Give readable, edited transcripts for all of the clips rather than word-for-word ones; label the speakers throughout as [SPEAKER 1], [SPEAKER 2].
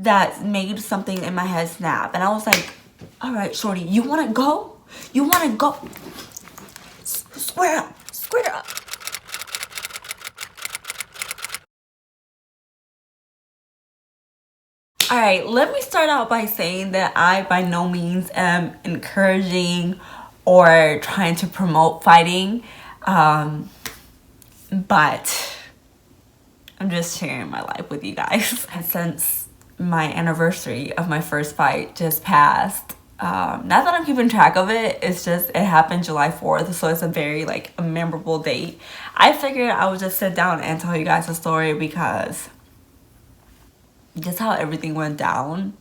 [SPEAKER 1] that made something in my head snap. And I was like, all right, shorty, you want to go? You want to go? Square up. Square up. All right, let me start out by saying that I by no means am encouraging or trying to promote fighting, but I'm just sharing my life with you guys. And since my anniversary of my first fight just passed, not that I'm keeping track of it, it's just it happened July 4th, so it's a very like a memorable date. I figured I would just sit down and tell you guys a story because just how everything went down,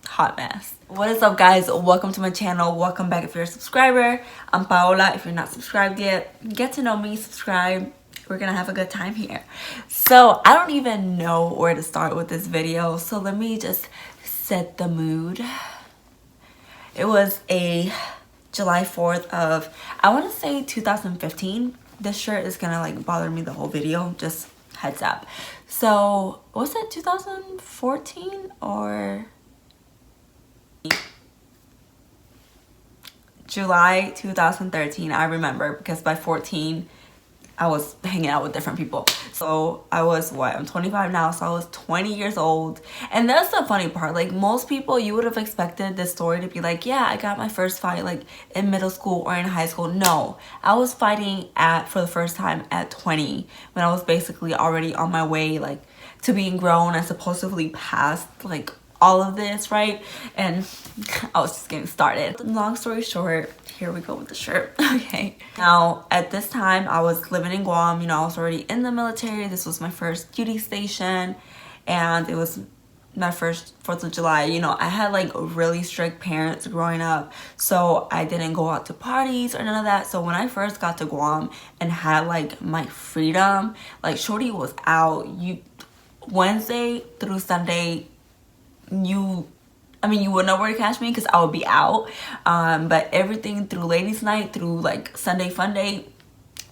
[SPEAKER 1] hot mess. What is up, guys? Welcome to my channel. Welcome back if you're a subscriber. I'm Paola. If you're not subscribed yet, get to know me, subscribe. We're gonna have a good time here. So I don't even know where to start with this video, so let me just set the mood. It was a July 4th of, I want to say 2015. This shirt is gonna like bother me the whole video, just heads up. So was it 2014 or July 2013? I remember because by 14 I was hanging out with different people. So I was what, I'm 25 now, so I was 20 years old. And that's the funny part, like most people, you would have expected this story to be like, yeah, I got my first fight like in middle school or in high school. No, I was fighting for the first time at 20, when I was basically already on my way like to being grown and supposedly past like all of this, right? And I was just getting started. Long story short, here we go with the shirt. Okay, now at this time I was living in Guam. You know, I was already in the military. This was my first duty station, and it was my first 4th of July. You know, I had like really strict parents growing up, so I didn't go out to parties or none of that. So when I first got to Guam and had like my freedom, like shorty was out. Wednesday through Sunday, you would know where to catch me because I would be out, but everything through ladies night, through like Sunday fun day,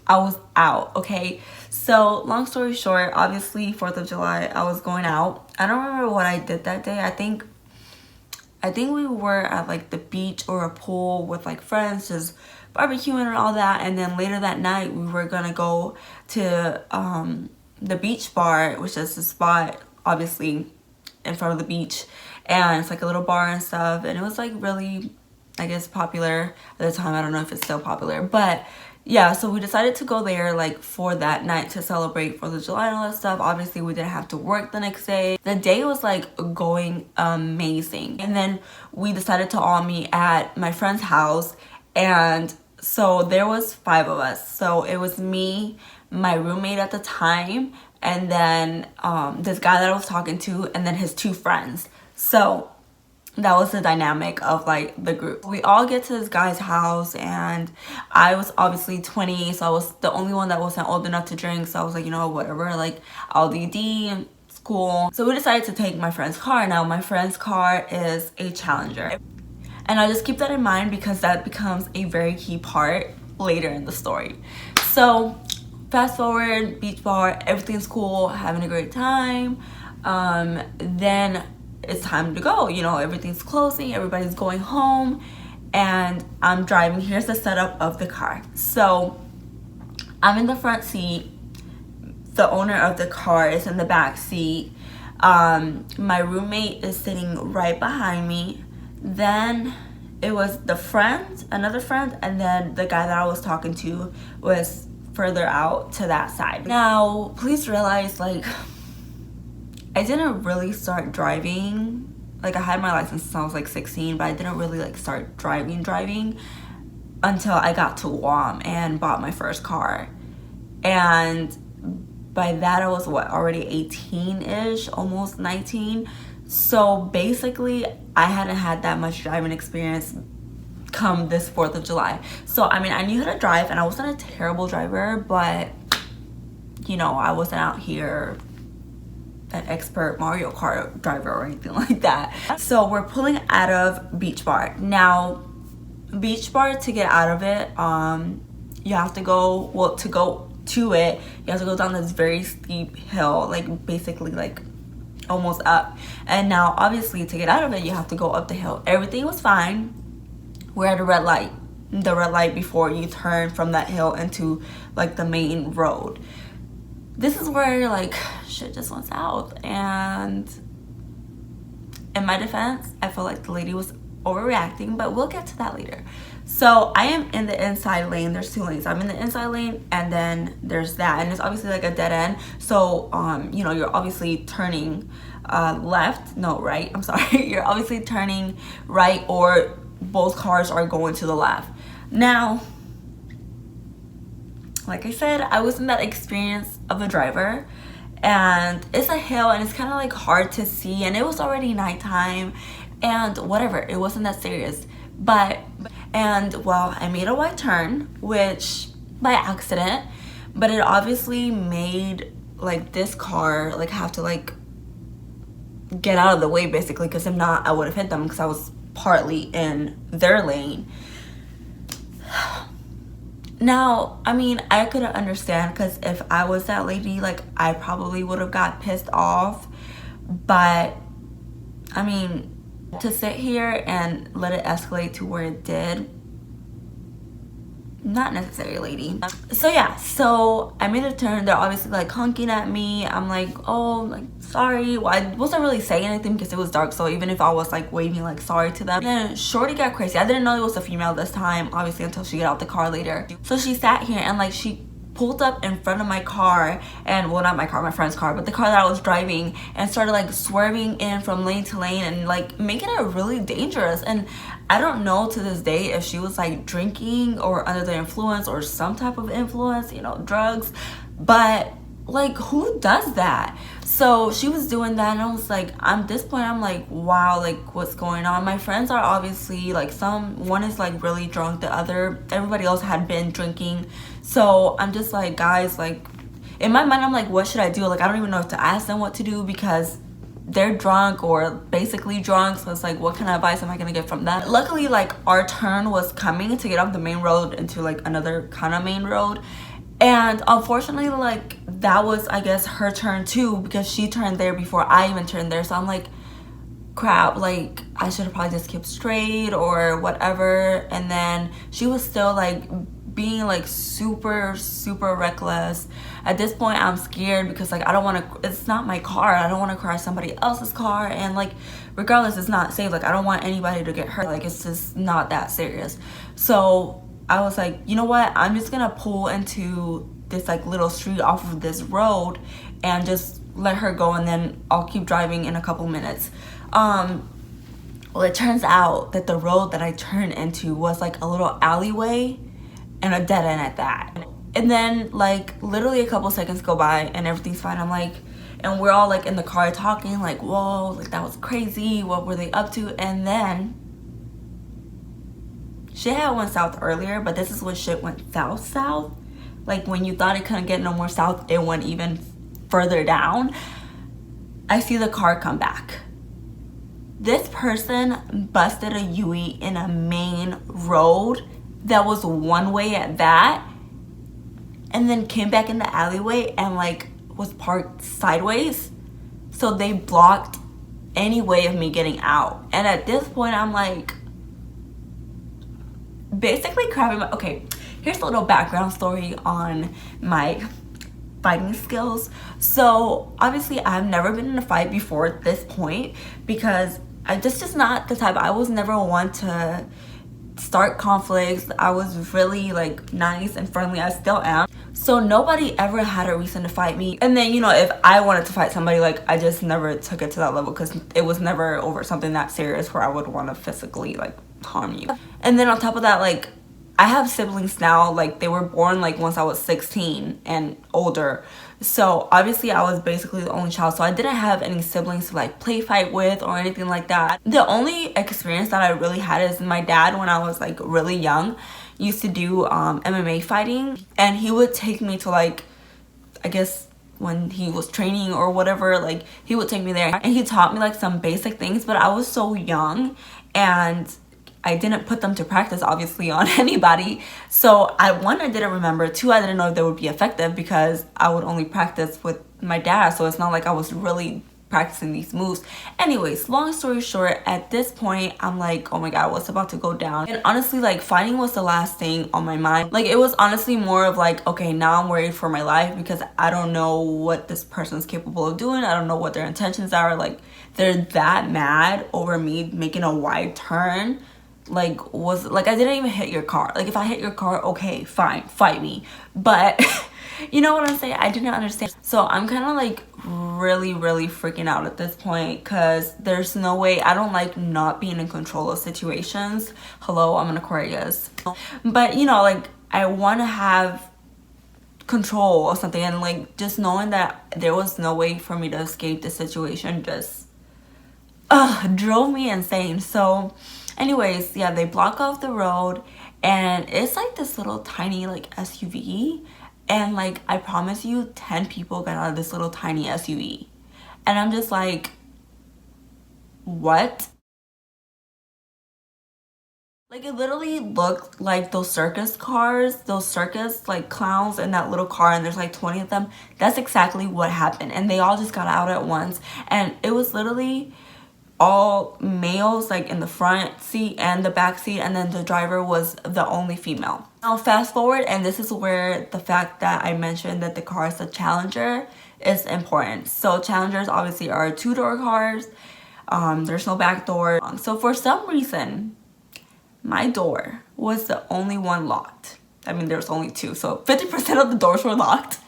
[SPEAKER 1] I was out. Okay, so long story short, obviously 4th of July I was going out. I don't remember what I did that day. I think we were at like the beach or a pool with like friends, just barbecuing and all that. And then later that night we were gonna go to the beach bar, which is the spot obviously in front of the beach, and it's like a little bar and stuff, and it was like really, I guess, popular at the time. I don't know if it's still popular, but yeah, so we decided to go there like for that night to celebrate 4th of July and all that stuff. Obviously we didn't have to work the next day. The day was like going amazing, and then we decided to all meet at my friend's house. And so there was 5 of us, so it was me, my roommate at the time, and then this guy that I was talking to, and then his 2 friends. So that was the dynamic of like the group. We all get to this guy's house, and I was obviously 20, so I was the only one that wasn't old enough to drink. So I was like, you know, whatever, like I'll DD, school. So we decided to take my friend's car. Now my friend's car is a Challenger, and I just keep that in mind because that becomes a very key part later in the story. So fast forward, beach bar, everything's cool, having a great time. Then it's time to go. You know, everything's closing, everybody's going home, and I'm driving. Here's the setup of the car. So I'm in the front seat. The owner of the car is in the back seat. My roommate is sitting right behind me. Then it was the friend, another friend, and then the guy that I was talking to was further out to that side. Now please realize, like, I didn't really start driving, like I had my license since I was like 16, but I didn't really like start driving until I got to Guam and bought my first car. And by that I was what, already 18-ish, almost 19. So basically I hadn't had that much driving experience come this 4th of July. So I mean, I knew how to drive, and I wasn't a terrible driver, but you know, I wasn't out here an expert Mario Kart driver or anything like that. So we're pulling out of Beach Bar. Now Beach Bar, to get out of it, you have to go, well, to go to it, you have to go down this very steep hill, like basically like almost up. And now obviously to get out of it, you have to go up the hill. Everything was fine. We're at a red light, the red light before you turn from that hill into like the main road. This is where like shit just went south. And in my defense, I feel like the lady was overreacting, but we'll get to that later. So I am in the inside lane. There's 2 lanes. I'm in the inside lane, and then there's that, and it's obviously like a dead end. So you know, you're obviously turning right, I'm sorry. You're obviously turning right, or both cars are going to the left. Now, like I said, I wasn't that experienced of a driver, and it's a hill and it's kind of like hard to see, and it was already nighttime, and whatever, it wasn't that serious. Well, I made a right turn, which by accident, but it obviously made like this car like have to like get out of the way basically, because if not, I would have hit them because I was partly in their lane. Now, I mean, I could understand, because if I was that lady, like, I probably would have got pissed off. But I mean, to sit here and let it escalate to where it did, not necessary, lady. So yeah, so I made a turn. They're obviously like honking at me. I'm like, oh, like, sorry. Well, I wasn't really saying anything because it was dark, so even if I was like waving like sorry to them. Then shorty got crazy. I didn't know it was a female this time, obviously, until she got out the car later. So she sat here and like she pulled up in front of my car, and well, not my car, my friend's car, but the car that I was driving, and started like swerving in from lane to lane and like making it really dangerous. And I don't know to this day if she was like drinking or under the influence or some type of influence, you know, drugs, but like, who does that? So she was doing that, and I was like, at this point I'm like, wow, like, what's going on? My friends are obviously like, one is like really drunk, everybody else had been drinking. So I'm just like, guys, like, in my mind I'm like, what should I do? Like, I don't even know if to ask them what to do, because they're drunk or basically drunk. So it's like, what kind of advice am I gonna get from that? Luckily, like, our turn was coming to get off the main road into like another kind of main road, and unfortunately, like, that was, I guess, her turn too, because she turned there before I even turned there. So I'm like, crap, like, I should have probably just kept straight or whatever. And then she was still like being like super reckless. At this point, I'm scared because like, I don't want to, it's not my car, I don't want to crash somebody else's car, and like, regardless, it's not safe. Like, I don't want anybody to get hurt. Like, it's just not that serious. So I was like, you know what, I'm just gonna pull into this like little street off of this road and just let her go, and then I'll keep driving in a couple minutes. Well, it turns out that the road that I turned into was like a little alleyway and a dead end at that. And then like literally a couple seconds go by and everything's fine. I'm like, and we're all like in the car talking like, whoa, like, that was crazy, what were they up to? And then shit had went south earlier, but this is when shit went south. Like, when you thought it couldn't get no more south, it went even further down. I see the car come back. This person busted a U-turn in a main road that was one way at that, and then came back in the alleyway and like was parked sideways. So they blocked any way of me getting out. And at this point, I'm like, basically crapping my, okay, here's a little background story on my fighting skills. So obviously I've never been in a fight before at this point, because just not the type. I was never one to start conflicts. I was really like nice and friendly. I still am. So nobody ever had a reason to fight me. And then, you know, if I wanted to fight somebody, like, I just never took it to that level, because it was never over something that serious where I would want to physically like harm you. And then on top of that, like, I have siblings now. Like, they were born like once I was 16 and older. So obviously I was basically the only child, so I didn't have any siblings to like play fight with or anything like that. The only experience that I really had is my dad, when I was like really young, used to do MMA fighting, and he would take me to, like, I guess when he was training or whatever, like, he would take me there and he taught me like some basic things, but I was so young and I didn't put them to practice, obviously, on anybody. So one, I didn't remember. Two, I didn't know if they would be effective, because I would only practice with my dad. So it's not like I was really practicing these moves. Anyways, long story short, at this point I'm like, oh my god, what's about to go down? And honestly, like, fighting was the last thing on my mind. Like, it was honestly more of like, okay, now I'm worried for my life because I don't know what this person's capable of doing. I don't know what their intentions are. Like, they're that mad over me making a wide turn. Like, was like, I didn't even hit your car. Like, if I hit your car, okay, fine, fight me. But you know what I'm saying? I didn't understand. So I'm kind of like really freaking out at this point, because there's no way. I don't like not being in control of situations. Hello, I'm an Aquarius. But you know, like, I want to have control or something, and like, just knowing that there was no way for me to escape the situation just drove me insane. So anyways, yeah, they block off the road, and it's like this little tiny like SUV, and like, I promise you 10 people got out of this little tiny SUV, and I'm just like, what? Like, it literally looked like those circus cars, those circus like clowns in that little car, and there's like 20 of them. That's exactly what happened, and they all just got out at once, and it was literally all males, like in the front seat and the back seat, and then the driver was the only female. Now fast forward, and this is where the fact that I mentioned that the car is a Challenger is important. So Challengers obviously are two-door cars. There's no back door. So for some reason, my door was the only one locked. I mean, there's only two, so 50% of the doors were locked,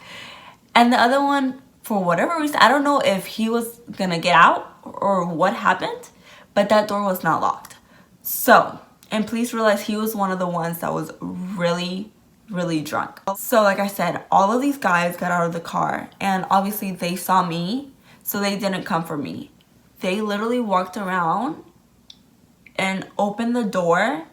[SPEAKER 1] and the other one, for whatever reason, I don't know if he was gonna get out or what happened, but that door was not locked. So, and please realize he was one of the ones that was really drunk. So like I said, all of these guys got out of the car, and obviously they saw me, so they didn't come for me. They literally walked around and opened the door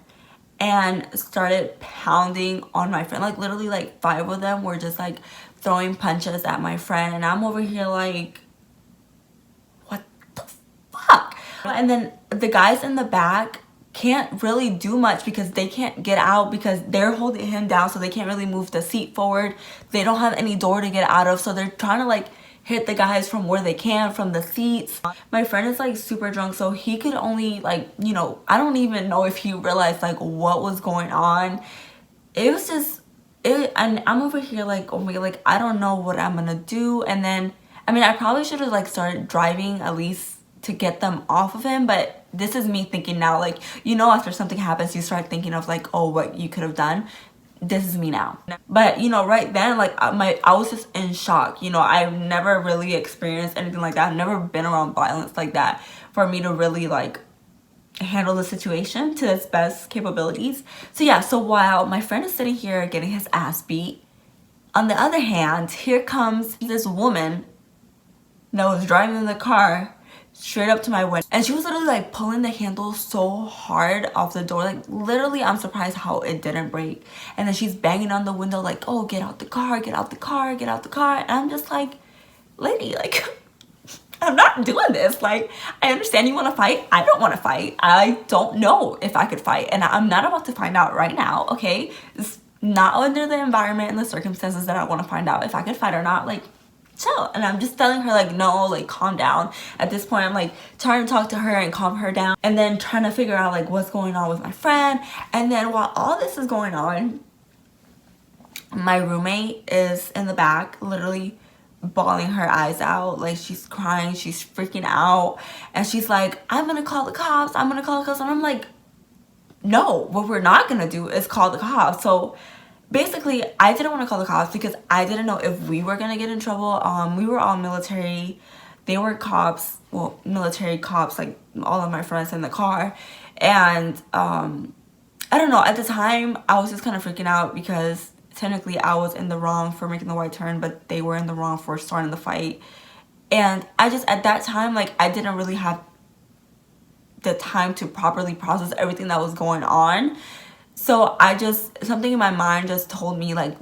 [SPEAKER 1] and started pounding on my friend. Like, literally like 5 of them were just like throwing punches at my friend, and I'm over here like, what the fuck? And then the guys in the back can't really do much because they can't get out because they're holding him down, so they can't really move the seat forward. They don't have any door to get out of, so they're trying to like hit the guys from where they can, from the seats. My friend is like super drunk, so he could only like, you know, I don't even know if he realized like what was going on. It was just and I'm over here like, oh my god, like, I don't know what I'm gonna do. And then, I mean, I probably should have like started driving at least to get them off of him, but this is me thinking now, like, you know, after something happens you start thinking of like, oh, what you could have done. This is me now. But you know, right then, like, I was just in shock. You know, I've never really experienced anything like that. I've never been around violence like that for me to really like handle the situation to its best capabilities. So yeah, so while my friend is sitting here getting his ass beat, on the other hand, here comes this woman that was driving the car straight up to my window, and she was literally like pulling the handle so hard off the door, like literally I'm surprised how it didn't break. And then she's banging on the window like, oh, get out the car, get out the car, get out the car. And I'm just like, lady, like, I'm not doing this. Like, I understand you want to fight. I don't want to fight. I don't know if I could fight, and I'm not about to find out right now, okay? It's not under the environment and the circumstances that I want to find out if I could fight or not. Like, chill. And I'm just telling her like, no, like, calm down. At this point I'm like trying to talk to her and calm her down, and then trying to figure out like what's going on with my friend. And then while all this is going on, my roommate is in the back literally bawling her eyes out. Like, she's crying, she's freaking out, and she's like, I'm gonna call the cops, I'm gonna call the cops. And I'm like, no, what we're not gonna do is call the cops. So basically, I didn't want to call the cops because I didn't know if we were gonna get in trouble. We were all military, they were cops, well, military cops, like all of my friends in the car. And I don't know, at the time I was just kind of freaking out because technically I was in the wrong for making the right turn, but they were in the wrong for starting the fight. And I just, at that time, like, I didn't really have the time to properly process everything that was going on. So I just, something in my mind just told me like,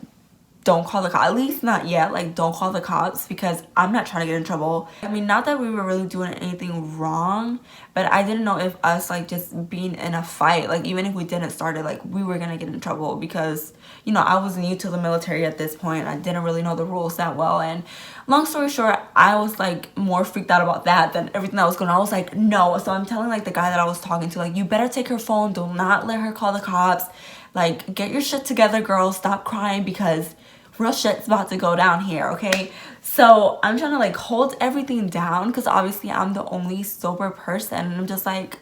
[SPEAKER 1] don't call the cops, at least not yet. Like, don't call the cops because I'm not trying to get in trouble. I mean, not that we were really doing anything wrong, but I didn't know if us like just being in a fight, like even if we didn't start it, like we were gonna get in trouble because, you know, I was new to the military at this point. I didn't really know the rules that well. And long story short, I was like more freaked out about that than everything that was going on. I was like, no. So I'm telling like the guy that I was talking to, like, you better take her phone. Do not let her call the cops. Like, get your shit together, girl. Stop crying because real shit's about to go down here, okay? So I'm trying to like hold everything down because obviously I'm the only sober person, and I'm just like,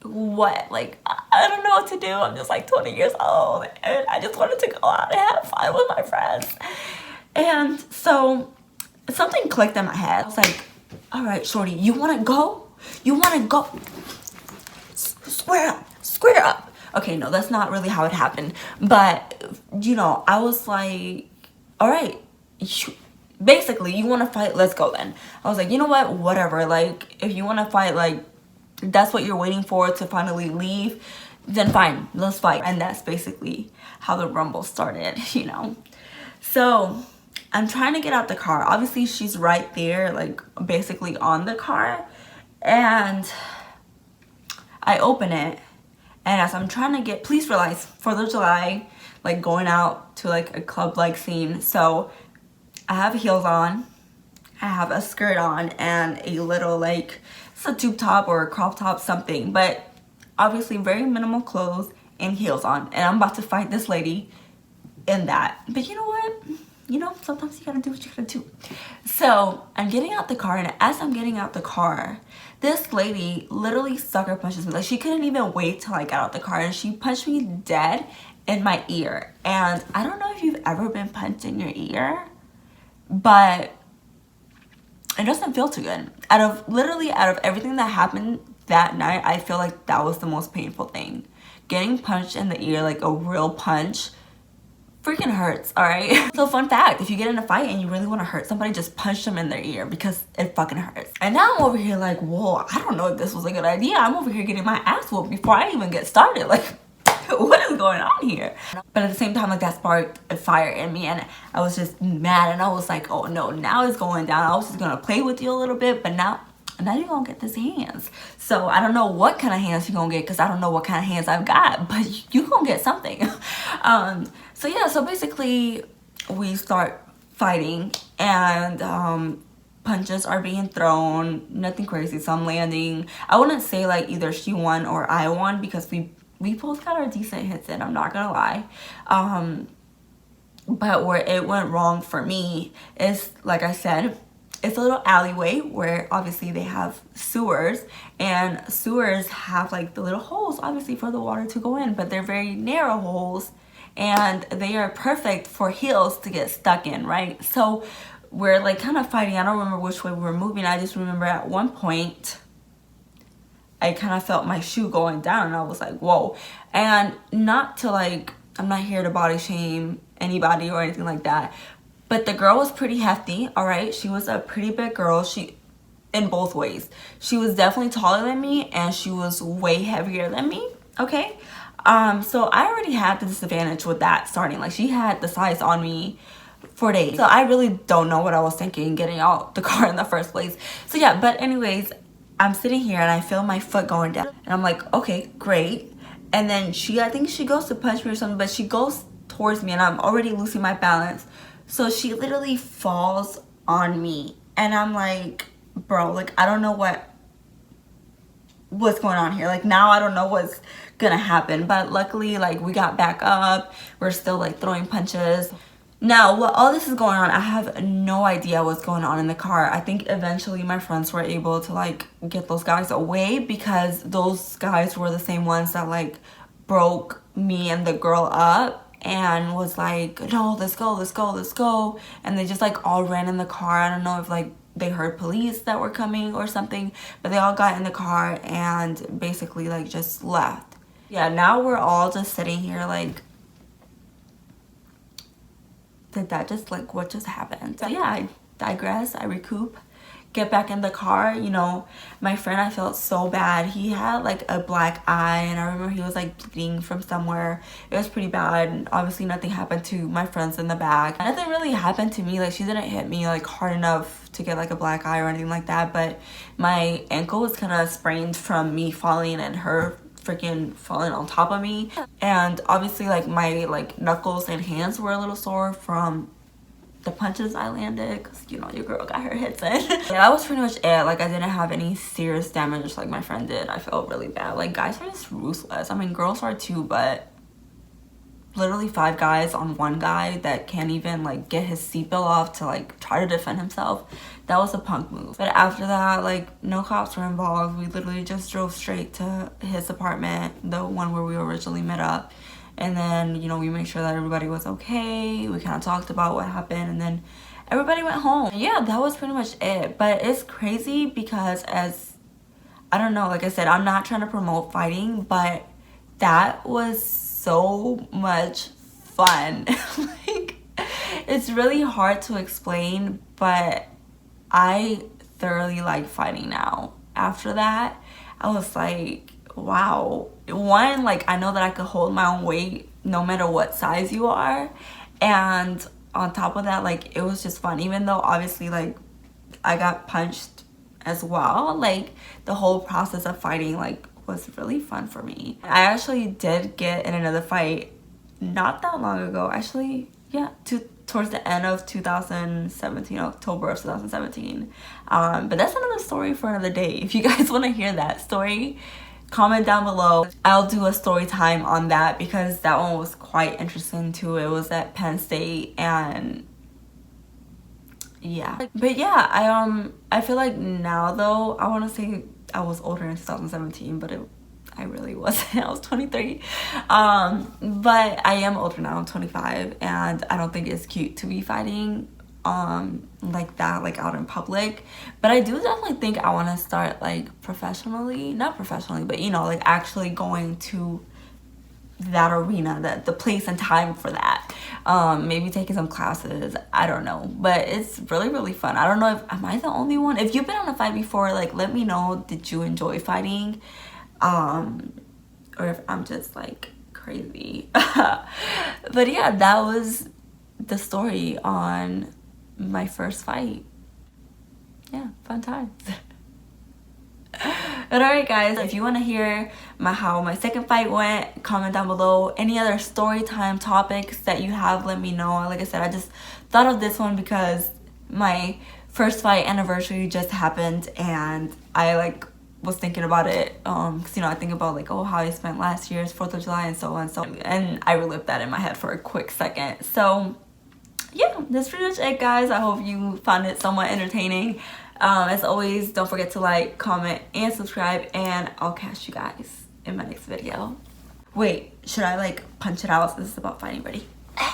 [SPEAKER 1] what? Like, I don't know what to do. I'm just like 20 years old and I just wanted to go out and have fun with my friends. And so something clicked in my head. I was like, all right, shorty, you want to go? You want to go? Square up, square up. Okay, no, that's not really how it happened. But, you know, I was like, all right, basically, you want to fight? Let's go then. I was like, you know what? Whatever. Like, if you want to fight, like, that's what you're waiting for to finally leave, then fine, let's fight. And that's basically how the rumble started, you know. So I'm trying to get out the car. Obviously she's right there, like basically on the car, and I open it, and as I'm trying to get, please realize 4th of July, like going out to like a club like scene, so I have heels on, I have a skirt on, and a little like, it's a tube top or a crop top, something, but obviously very minimal clothes and heels on, and I'm about to fight this lady in that. But you know what, you know, sometimes you gotta do what you gotta do. So I'm getting out the car, and as I'm getting out the car, this lady literally sucker punches me. Like, she couldn't even wait till I got out the car, and she punched me dead in my ear. And I don't know if you've ever been punched in your ear, but it doesn't feel too good. Out of everything that happened that night, I feel like that was the most painful thing. Getting punched in the ear, like a real punch, freaking hurts, alright? So fun fact, if you get in a fight and you really want to hurt somebody, just punch them in their ear because it fucking hurts. And now I'm over here like, whoa, I don't know if this was a good idea. I'm over here getting my ass whooped before I even get started. Like, what is going on here? But at the same time, like, that sparked a fire in me, and I was just mad, and I was like, oh no, now it's going down. I was just gonna play with you a little bit, but now you're gonna get these hands. So I don't know what kind of hands you're gonna get, because I don't know what kind of hands I've got, but you gonna get something. So yeah, so basically we start fighting, and punches are being thrown, nothing crazy, some landing. I wouldn't say like either she won or I won, because we both got our decent hits in, I'm not gonna lie. But where it went wrong for me is, like I said, it's a little alleyway where obviously they have sewers, and sewers have like the little holes obviously for the water to go in, but they're very narrow holes, and they are perfect for heels to get stuck in, right? So we're like kind of fighting. I don't remember which way we were moving. I just remember at one point I kind of felt my shoe going down, and I was like, whoa. And not to like, I'm not here to body shame anybody or anything like that, but the girl was pretty hefty, all right? She was a pretty big girl. She, in both ways. She was definitely taller than me, and she was way heavier than me, okay? So I already had the disadvantage with that starting. Like, she had the size on me for days. So I really don't know what I was thinking getting out the car in the first place. So yeah, but anyways, I'm sitting here and I feel my foot going down, and I'm like, okay, great. And then I think she goes to punch me or something, but she goes towards me, and I'm already losing my balance. So she literally falls on me, and I'm like, bro, like, I don't know what's going on here. Like, now I don't know what's gonna happen. But luckily, like, we got back up. We're still like throwing punches. Now, while all this is going on, I have no idea what's going on in the car. I think eventually my friends were able to like get those guys away, because those guys were the same ones that like broke me and the girl up and was like, no, let's go, let's go, let's go. And they just like all ran in the car. I don't know if like they heard police that were coming or something, but they all got in the car and basically like just left. Yeah, now we're all just sitting here like, did that just, like, what just happened? So yeah, I digress, I recoup, get back in the car. You know, my friend, I felt so bad. He had like a black eye, and I remember he was like bleeding from somewhere. It was pretty bad, and obviously nothing happened to my friends in the back. Nothing really happened to me. Like, she didn't hit me like hard enough to get like a black eye or anything like that, but my ankle was kind of sprained from me falling and her freaking falling on top of me. And obviously like my like knuckles and hands were a little sore from the punches I landed, because you know your girl got her hits in. Yeah, that was pretty much it. Like I didn't have any serious damage like my friend did. I felt really bad. Like guys are just ruthless. I mean girls are too, but literally 5 guys on one guy that can't even like get his seatbelt off to like try to defend himself. That was a punk move. But after that, like no cops were involved. We literally just drove straight to his apartment, the one where we originally met up. And then, you know, we made sure that everybody was okay. We kind of talked about what happened, and then everybody went home. Yeah, that was pretty much it. But it's crazy because, as I don't know, like I said, I'm not trying to promote fighting, but that was so much fun. Like, it's really hard to explain, but I thoroughly like fighting now. After that, I was like, wow. One, like I know that I could hold my own weight no matter what size you are, and on top of that, like it was just fun. Even though obviously like I got punched as well, like the whole process of fighting like was really fun for me. I actually did get in another fight not that long ago, actually. Yeah, towards the end of 2017, October of 2017. But that's another story for another day. If you guys want to hear that story, comment down below. I'll do a story time on that because that one was quite interesting too. It was at Penn State, and yeah. But yeah, I feel like now though, I want to say I was older in 2017, but I really wasn't. I was 23. But I am older now. I'm 25, and I don't think it's cute to be fighting like that, like out in public. But I do definitely think I want to start like professionally, not professionally, but you know, like actually going to that arena, the place and time for that. Maybe taking some classes, I don't know, but it's really fun. I don't know if am I the only one. If you've been on a fight before, like let me know, did you enjoy fighting, or if I'm just like crazy. But yeah, that was the story on my first fight. Yeah, fun times. But alright guys, if you want to hear how my second fight went, comment down below. Any other story time topics that you have, let me know. Like I said, I just thought of this one because my first fight anniversary just happened, and I like was thinking about it because you know I think about like, oh, how I spent last year's 4th of July and so on, and I relived that in my head for a quick second. So yeah, that's pretty much it guys. I hope you found it somewhat entertaining. As always, don't forget to like, comment, and subscribe, and I'll catch you guys in my next video. Wait, should I like punch it out? This is about fighting. Ready?